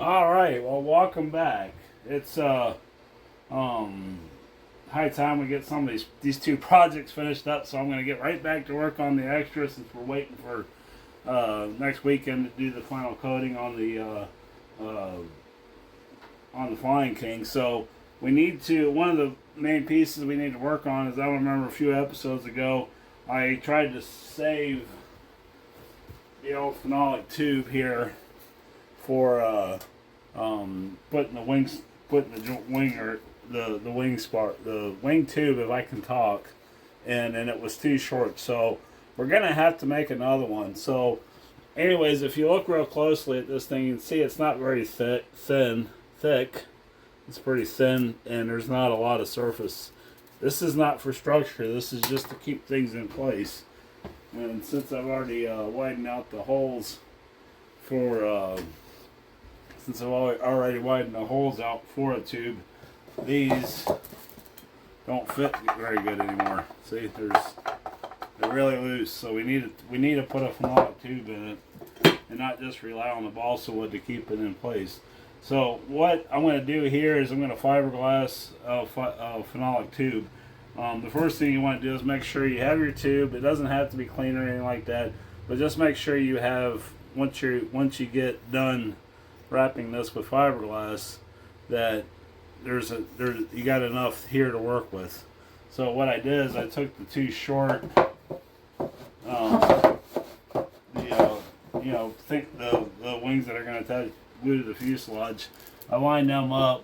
All right, well, welcome back. It's high time we get some of these two projects finished up. So I'm going to get right back to work on the extra since we're waiting for next weekend to do the final coating on the Flying King. So we need to, one of the main pieces we need to work on is, I remember a few episodes ago I tried to save the old phenolic tube here for putting the wings, putting the wing or the wing spark, the wing tube, if I can talk, and it was too short. So we're gonna have to make another one. So, anyways, if you look real closely at this thing, you can see it's not very thick. It's pretty thin, and there's not a lot of surface. This is not for structure. This is just to keep things in place. And since I've already widened out the holes for since I've already widened the holes out for a tube, these don't fit very good anymore. See, they're really loose. So we need to put a phenolic tube in it, and not just rely on the balsa wood to keep it in place. So what I'm going to do here is I'm going to fiberglass a phenolic tube. The first thing you want to do is make sure you have your tube. It doesn't have to be clean or anything like that, but just make sure you have, once you get done wrapping this with fiberglass, that you got enough here to work with. So what I did is I took the two short, the wings that are going to glue to the fuselage. I lined them up,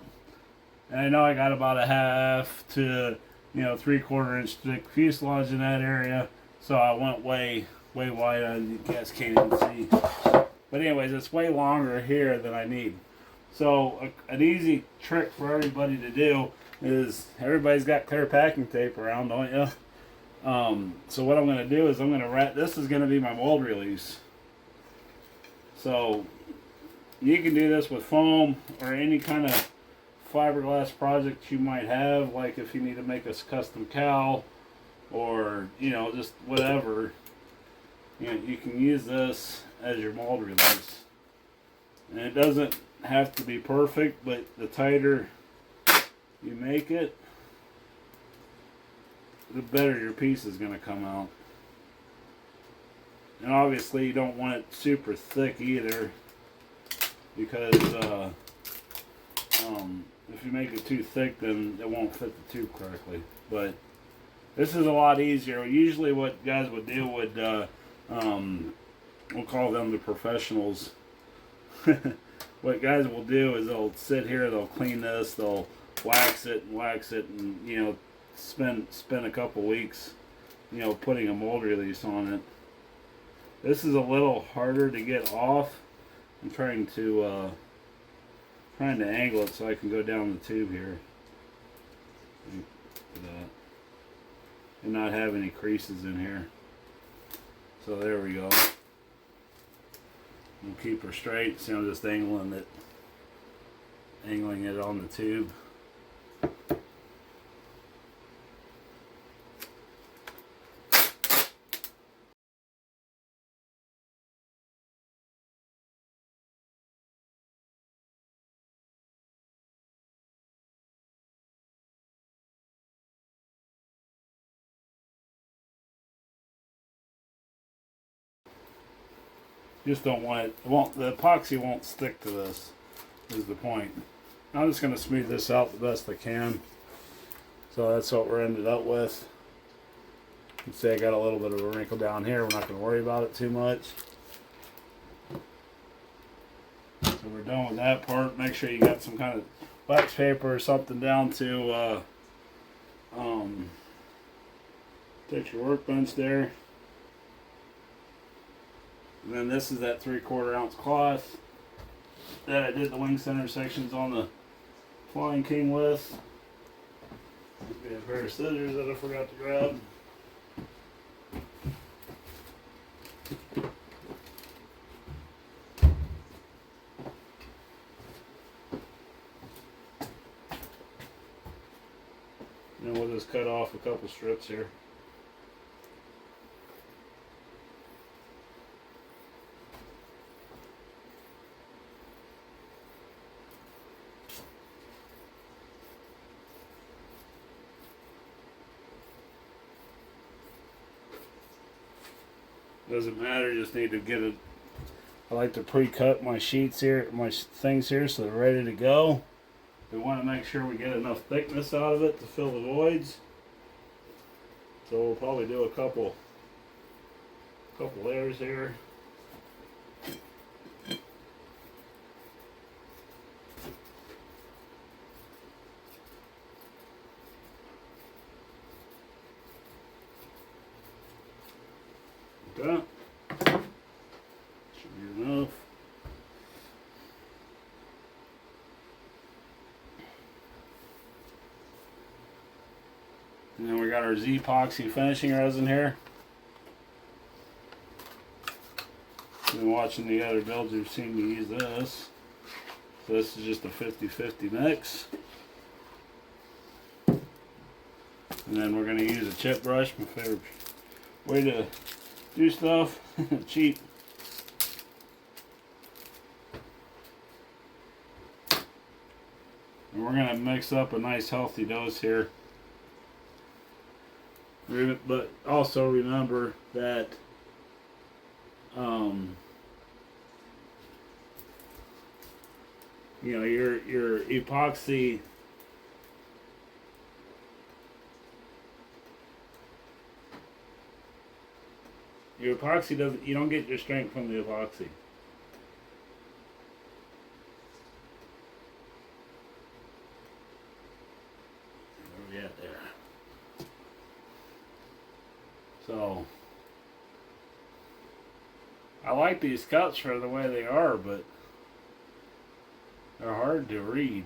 and I know I got about a half to 3/4 inch thick fuselage in that area. So I went way wide. You guys can't even see. But anyways, it's way longer here than I need. So an easy trick for everybody to do is, everybody's got clear packing tape around, don't you? So what I'm going to do is I'm going to wrap, this is going to be my mold release. So you can do this with foam or any kind of fiberglass project you might have, like if you need to make a custom cowl or just whatever. You can use this as your mold release, and it doesn't have to be perfect, but the tighter you make it, the better your piece is going to come out. And obviously you don't want it super thick either, because if you make it too thick, then it won't fit the tube correctly. But this is a lot easier. Usually what guys would do would we'll call them the professionals. What guys will do is they'll sit here, they'll clean this, they'll wax it, and spend a couple weeks putting a mold release on it. This is a little harder to get off. I'm trying to angle it so I can go down the tube here and not have any creases in here. So there we go. We'll keep her straight. See, I'm just angling it on the tube. Just don't want it. The epoxy won't stick to this, is the point. I'm just going to smooth this out the best I can. So that's what we're ended up with. You can see I got a little bit of a wrinkle down here. We're not going to worry about it too much. So we're done with that part. Make sure you got some kind of wax paper or something down to take your workbench there. And then this is that 3/4 ounce cloth that I did the wing center sections on the Flying King with. We have a pair of scissors that I forgot to grab. And we'll just cut off a couple strips here. Doesn't matter, just need to get it. I like to pre-cut my sheets here, my things here, so they're ready to go. We want to make sure we get enough thickness out of it to fill the voids. So we'll probably do a couple layers here. Like that. Should be enough. And then we got our Z epoxy finishing resin here. Been watching the other builds who've seen me use this. So this is just a 50-50 mix. And then we're going to use a chip brush, my favorite way to do stuff. Cheap. And we're going to mix up a nice healthy dose here. But also remember that you know, your epoxy doesn't, you don't get your strength from the epoxy. Where are we at there? So I like these cuts for the way they are, but they're hard to read.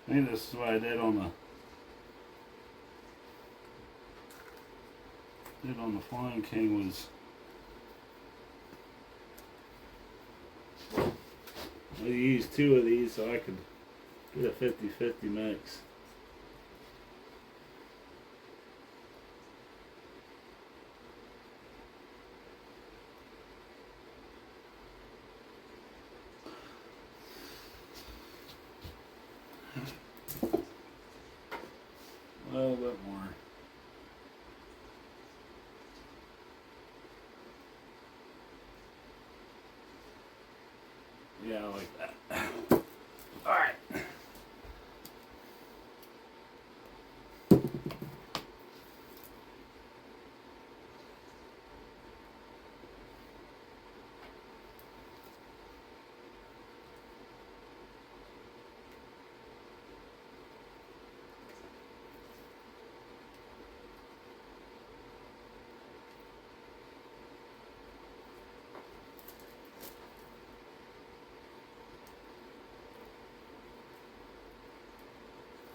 I think this is what I did on the Flying King was I used 2 of these so I could get a 50-50 mix. A little bit more. Yeah, like that. Alright.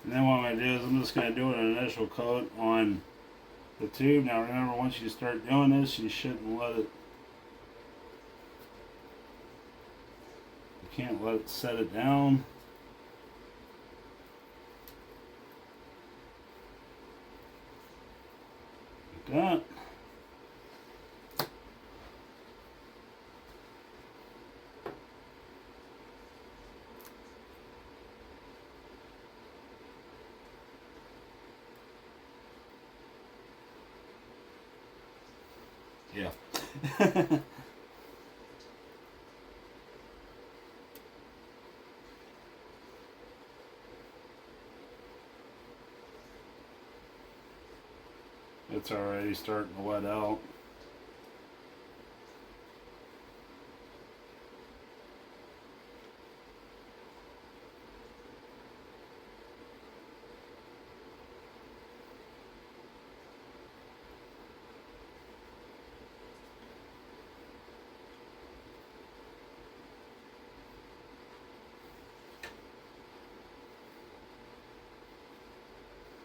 And then what I'm going to do is I'm just going to do an initial coat on the tube. Now remember, once you start doing this, you shouldn't let it, you can't let it set it down. Like that. Yeah. It's already starting to wet out.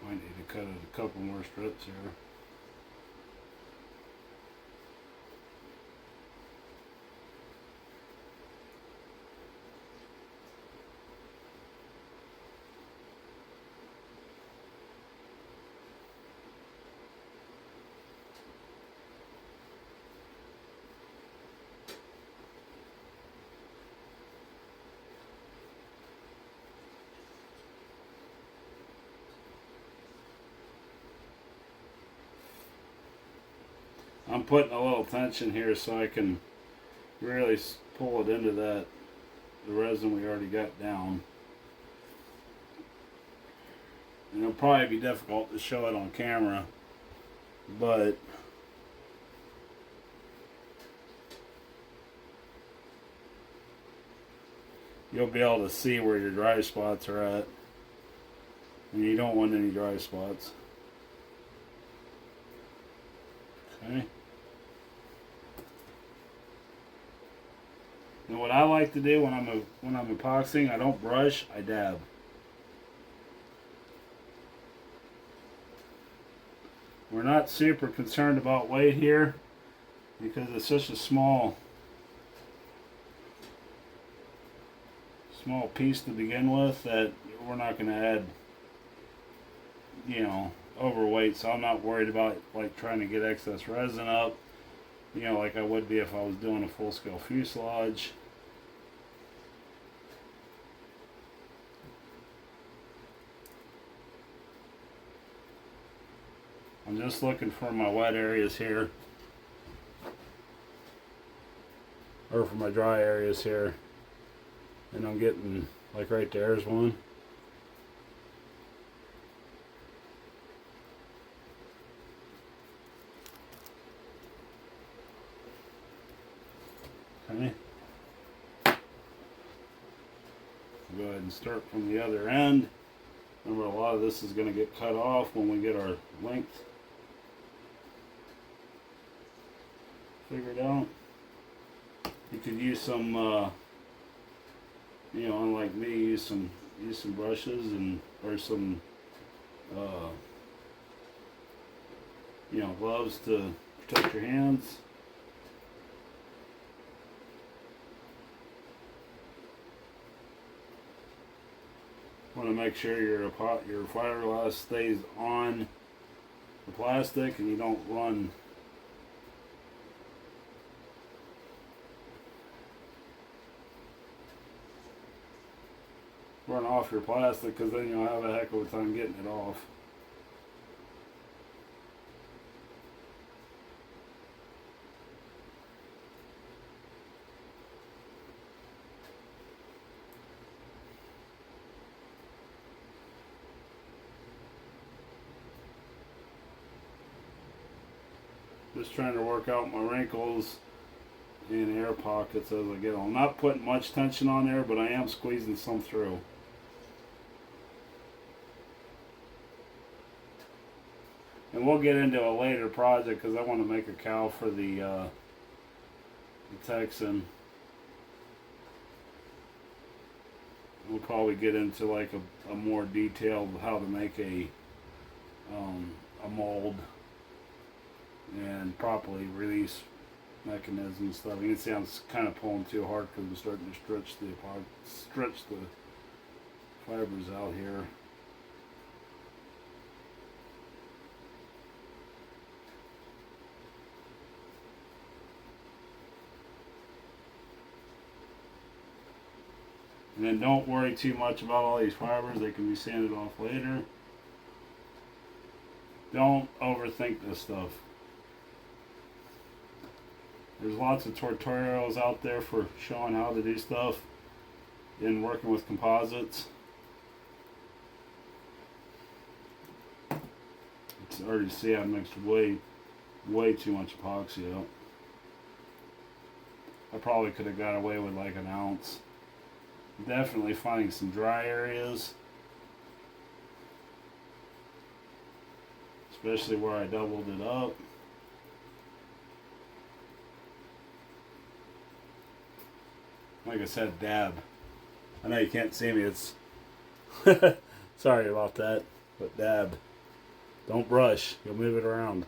Might need to cut it a couple more strips here. I'm putting a little tension here so I can really pull it into the resin we already got down. And it'll probably be difficult to show it on camera, but you'll be able to see where your dry spots are at. And you don't want any dry spots. Okay. And what I like to do when I'm epoxying, I don't brush, I dab. We're not super concerned about weight here because it's such a small piece to begin with that we're not going to add, overweight. So I'm not worried about like trying to get excess resin up, like I would be if I was doing a full-scale fuselage. I'm just looking for my wet areas here, or for my dry areas here, and I'm getting, like right there's one. Okay. Go ahead and start from the other end. Remember, a lot of this is going to get cut off when we get our length figured out. You could use some, unlike me, use some brushes or some, gloves to protect your hands. Want to make sure your fiberglass stays on the plastic and you don't run off your plastic, because then you'll have a heck of a time getting it off. Just trying to work out my wrinkles and air pockets as I get on. I'm not putting much tension on there, but I am squeezing some through. And we'll get into a later project because I want to make a cowl for the Texan. We'll probably get into like a more detailed how to make a mold and properly release mechanism and stuff. You can see I'm kind of pulling too hard because I'm starting to stretch the fibers out here. And then don't worry too much about all these fibers. They can be sanded off later. Don't overthink this stuff. There's lots of tutorials out there for showing how to do stuff in working with composites. It's already see I mixed way too much epoxy up. I probably could have got away with like an ounce. Definitely finding some dry areas, especially where I doubled it up. Like I said, dab. I know you can't see me, it's sorry about that, but dab. Don't brush, you'll move it around.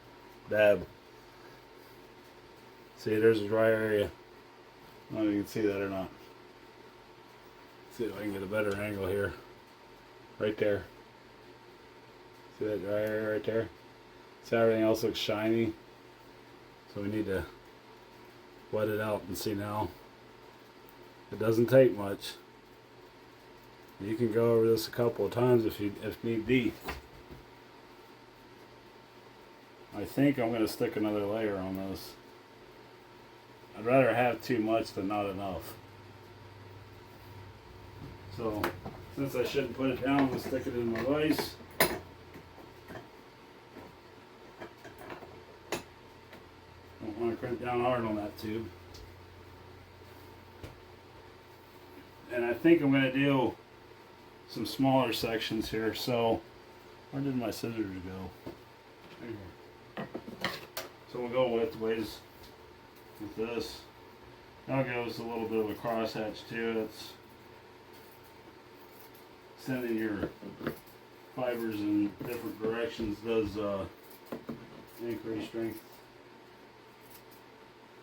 Dab. See, there's a dry area. I don't know if you can see that or not. See if I can get a better angle here. Right there. See that dry area right there? See how everything else looks shiny? So we need to wet it out and see now. It doesn't take much. You can go over this a couple of times if need be. I think I'm going to stick another layer on this. I'd rather have too much than not enough. So, since I shouldn't put it down, I'm going to stick it in my vise. Don't want to crimp down hard on that tube. And I think I'm going to do some smaller sections here. So, where did my scissors go? Right here. So we'll go widthways with this. Now goes a little bit of a crosshatch too. It's sending your fibers in different directions does increase strength.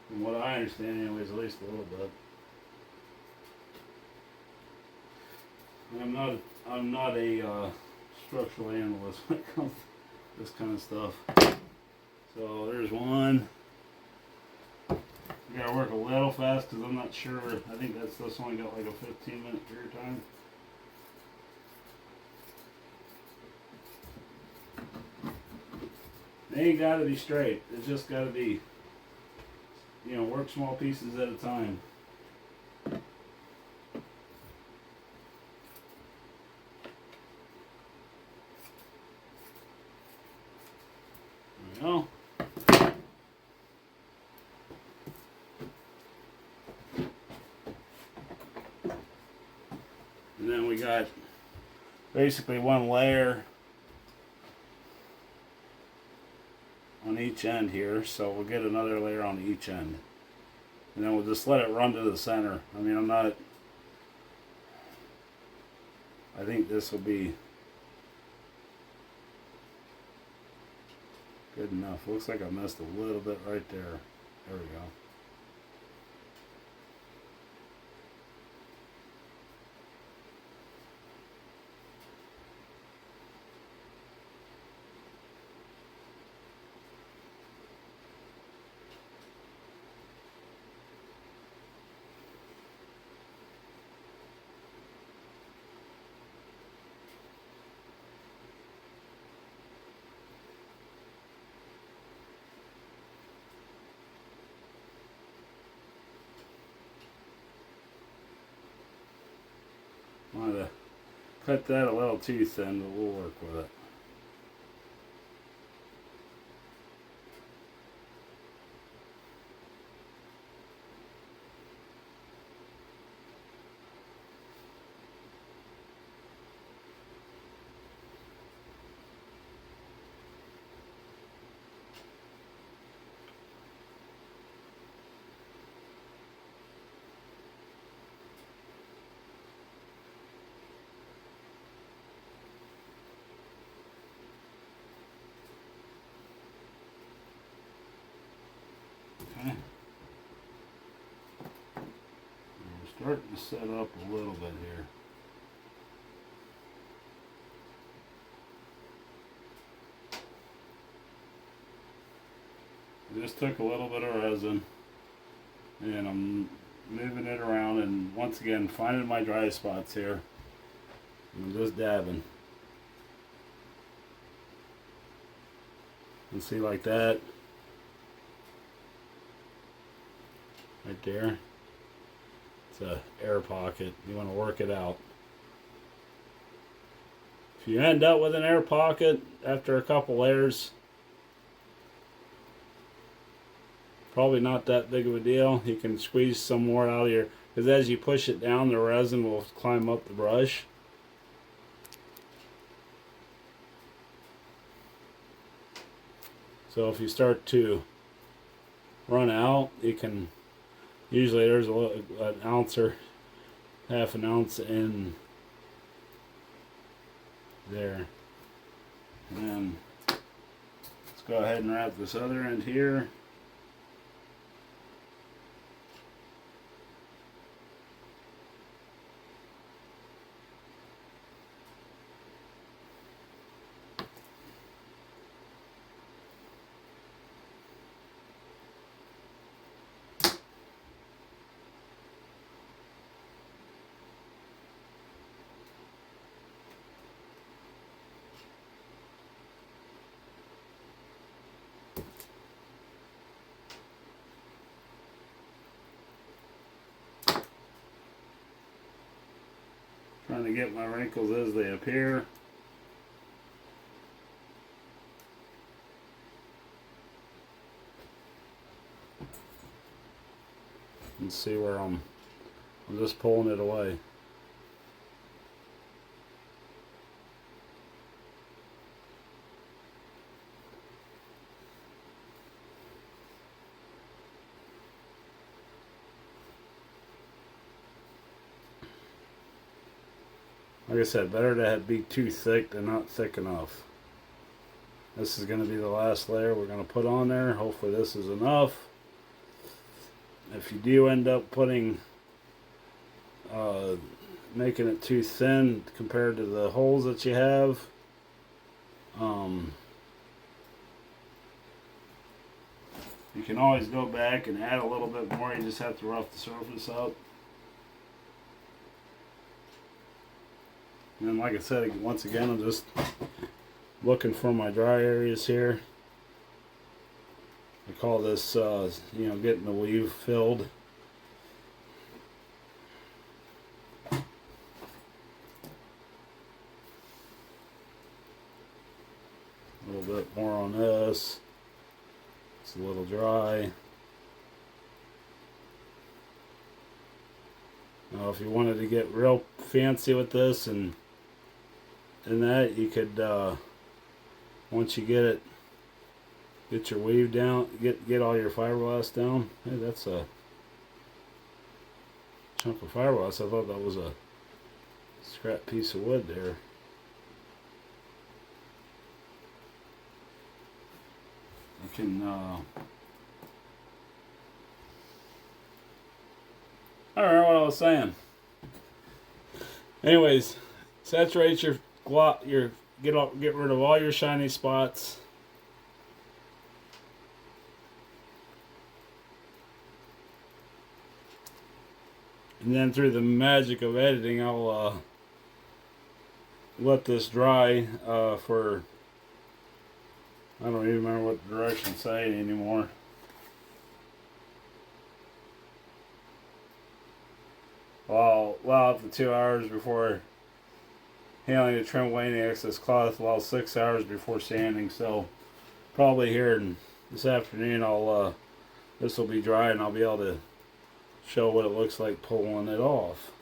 From what I understand, anyways, at least a little bit. I'm not a structural analyst when it comes to this kind of stuff. So there's one. I gotta work a little fast because I'm not sure. I think this only got like a 15-minute period time. They ain't gotta be straight. It's just gotta be, you know, work small pieces at a time. There we go. And then we got basically one layer on each end here, so we'll get another layer on each end. And then we'll just let it run to the center. I mean, I think this will be good enough. Looks like I missed a little bit right there. There we go. Wanted to cut that a little too thin, but we'll work with it. Okay. We're starting to set up a little bit here. I just took a little bit of resin and I'm moving it around and once again finding my dry spots here. I'm just dabbing. You see like that? Right there. It's an air pocket. You want to work it out. If you end up with an air pocket after a couple layers, probably not that big of a deal. You can squeeze some more out of here because as you push it down, the resin will climb up the brush. So if you start to run out, you can, usually there's an ounce or half an ounce in there. And then let's go ahead and wrap this other end here. Trying to get my wrinkles as they appear. And see where I'm just pulling it away. Like I said, better to be too thick than not thick enough. This is going to be the last layer we're going to put on there. Hopefully this is enough. If you do end up putting, making it too thin compared to the holes that you have, you can always go back and add a little bit more. You just have to rough the surface up. And then, like I said, once again, I'm just looking for my dry areas here. I call this, you know, getting the weave filled. A little bit more on this. It's a little dry. Now, if you wanted to get real fancy with this and that, you could, once you get it, get your weave down, get all your fiberglass down. Hey, that's a chunk of fiberglass. I thought that was a scrap piece of wood there. You can, I don't know what I was saying. Anyways, saturate your get rid of all your shiny spots. And then through the magic of editing, I'll let this dry for, I don't even remember what the directions say anymore. Well, up to 2 hours before handling the trim weighing the excess cloth, well, 6 hours before sanding. So probably here this afternoon, this will be dry and I'll be able to show what it looks like pulling it off.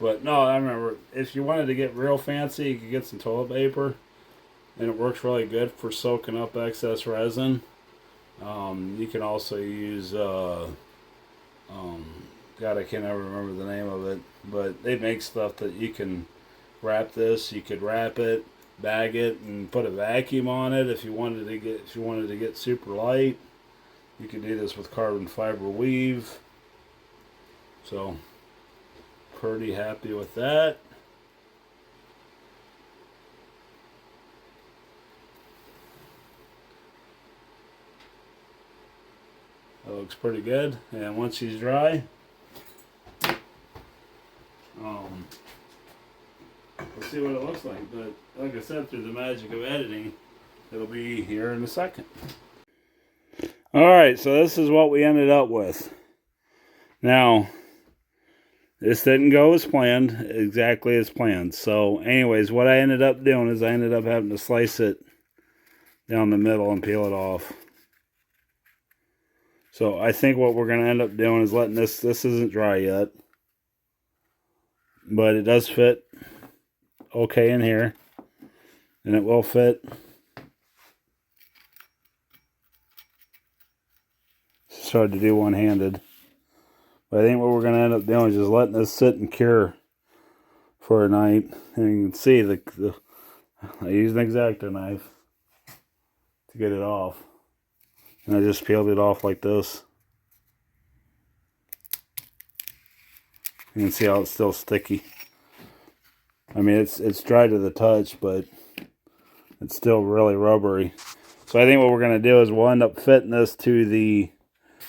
But no, I remember, if you wanted to get real fancy, you could get some toilet paper, and it works really good for soaking up excess resin. You can also use, God, I can't ever remember the name of it, but they make stuff that you can wrap this. You could wrap it, bag it, and put a vacuum on it if you wanted to get super light. You could do this with carbon fiber weave. So, pretty happy with that. That looks pretty good. And once she's dry, we'll see what it looks like. But like I said, through the magic of editing, it'll be here in a second. Alright, so this is what we ended up with. Now, this didn't go as planned, exactly as planned. So anyways, what I ended up doing is I ended up having to slice it down the middle and peel it off. So I think what we're going to end up doing is letting this isn't dry yet, but it does fit okay in here, and it will fit. It's hard to do one-handed. But I think what we're going to end up doing is just letting this sit and cure for a night. And you can see I used an X-Acto knife to get it off. And I just peeled it off like this. You can see how it's still sticky. I mean, it's dry to the touch, but it's still really rubbery. So I think what we're going to do is we'll end up fitting this to the,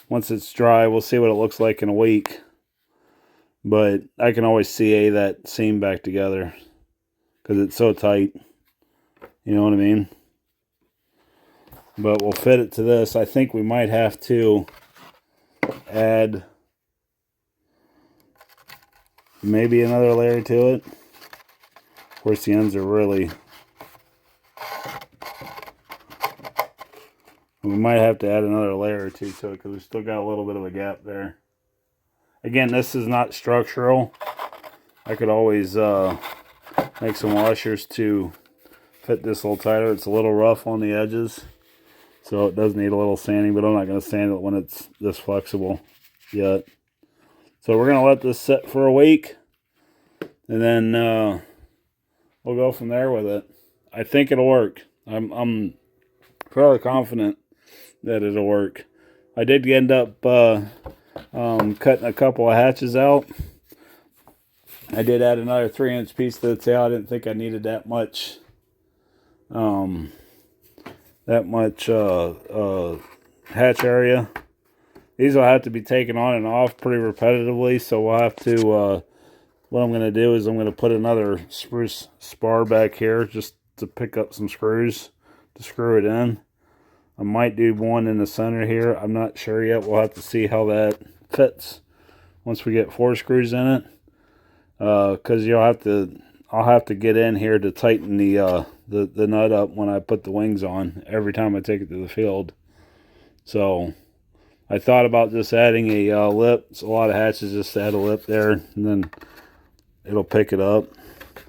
once it's dry, we'll see what it looks like in a week. But I can always CA that seam back together because it's so tight. You know what I mean? But we'll fit it to this. I think we might have to add maybe another layer to it. Of course, the ends are really... We might have to add another layer or two to it because we still got a little bit of a gap there. Again, this is not structural. I could always make some washers to fit this a little tighter. It's a little rough on the edges, so it does need a little sanding, but I'm not going to sand it when it's this flexible yet. So we're going to let this sit for a week, and then we'll go from there with it. I think it'll work. I'm fairly confident that it'll work. I did end up cutting a couple of hatches out. I did add another 3-inch piece to the tail. I didn't think I needed that much hatch area. These will have to be taken on and off pretty repetitively, so we'll have to what I'm going to do is I'm going to put another spruce spar back here just to pick up some screws to screw it in. I might do one in the center here. I'm not sure yet. We'll have to see how that fits once we get 4 screws in it. Because I'll have to get in here to tighten the nut up when I put the wings on every time I take it to the field. So I thought about just adding a lip. It's a lot of hatches, just add a lip there, and then it'll pick it up,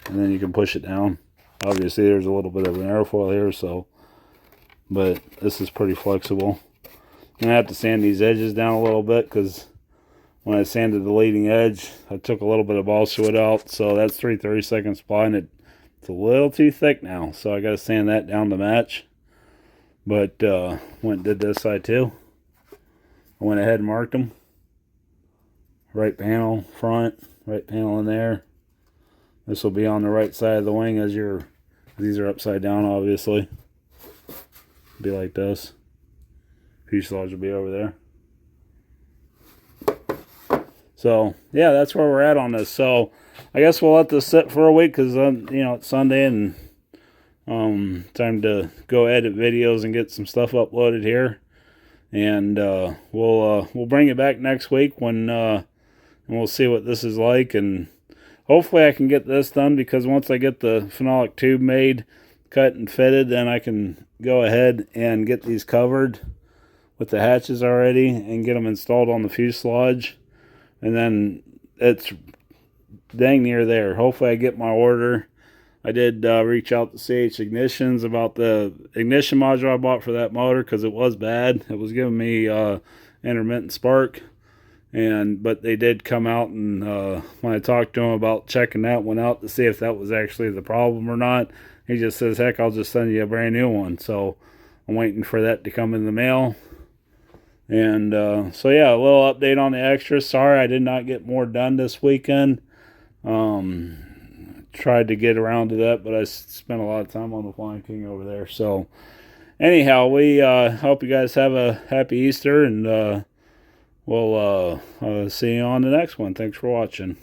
and then you can push it down. Obviously, there's a little bit of an airfoil here, so. But this is pretty flexible. I'm going to have to sand these edges down a little bit because when I sanded the leading edge, I took a little bit of balsa wood out. So that's 3/32 ply, and it's a little too thick now. So I got to sand that down to match. But went and did this side too. I went ahead and marked them. Right panel, front, right panel in there. This will be on the right side of the wing as these are upside down, obviously. Be like this. Fuselage will be over there. So yeah, that's where we're at on this. So I guess we'll let this sit for a week because it's Sunday and time to go edit videos and get some stuff uploaded here. And we'll bring it back next week when and we'll see what this is like, and hopefully I can get this done because once I get the phenolic tube made, cut and fitted, then I can go ahead and get these covered with the hatches already and get them installed on the fuselage, and then it's dang near there. Hopefully I get my order. I did reach out to CH Ignitions about the ignition module I bought for that motor because it was bad. It was giving me intermittent spark, but they did come out, and when I talked to him about checking that one out to see if that was actually the problem or not, he just says, heck, I'll just send you a brand new one. So I'm waiting for that to come in the mail. And so yeah, a little update on the extras. Sorry I did not get more done this weekend. Tried to get around to that, but I spent a lot of time on the Flying King over there. So anyhow, we hope you guys have a happy Easter, and we'll see you on the next one. Thanks for watching.